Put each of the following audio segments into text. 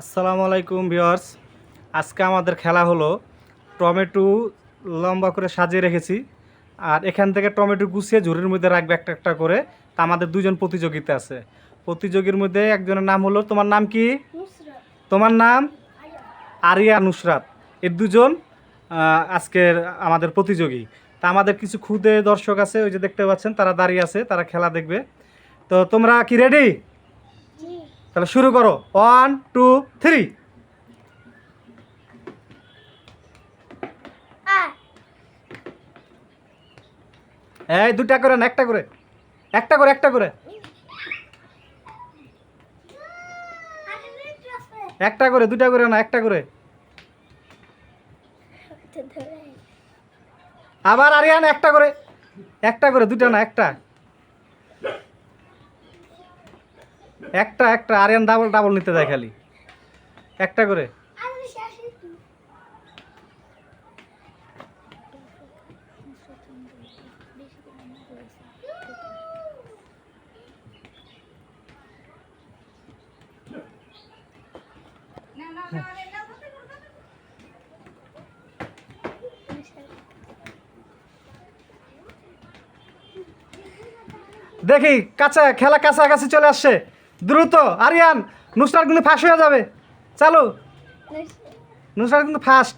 আসসালামু আলাইকুম ভিউয়ার্স। আজকে আমাদের খেলা হলো টমেটো লম্বা করে সাজিয়ে রেখেছি, আর এখান থেকে টমেটো গুছিয়ে ঝুড়ির মধ্যে রাখবে একটা একটা করে। তা আমাদের দুজন প্রতিযোগিতা আছে। প্রতিযোগীর মধ্যে একজনের নাম হলো, তোমার নাম কি? তোমার নাম? আরিয়া নুসরাত। এই দুজন আজকের আমাদের প্রতিযোগী। তা আমাদের কিছু ক্ষুদে দর্শক আছে, ওই যে দেখতে পাচ্ছেন, তারা দাঁড়িয়ে আছে, তারা খেলা দেখবে। তো তোমরা কি রেডি? তাহলে শুরু করো। 1 2 3। এই দুটা করে না, একটা করে, একটা করে, একটা করে, একটা করে, দুটা করে না, একটা করে। আবার আরিয়ান একটা করে, একটা করে, দুটা না, একটা, একটা একটা। আরিয়ান ডাবল ডাবল নিতে যায় খালি, একটা করে। দেখি কাছা খেলা কাছাকাছি চলে আসছে, দ্রুত। আরিয়ান, নুসরাত কিন্তু ফাঁস হয়ে যাবে। চালু। নুসরাত কিন্তু ফার্স্ট।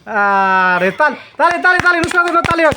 আরে তালি তালি তালি তালি, নুসরাত তালি হোক।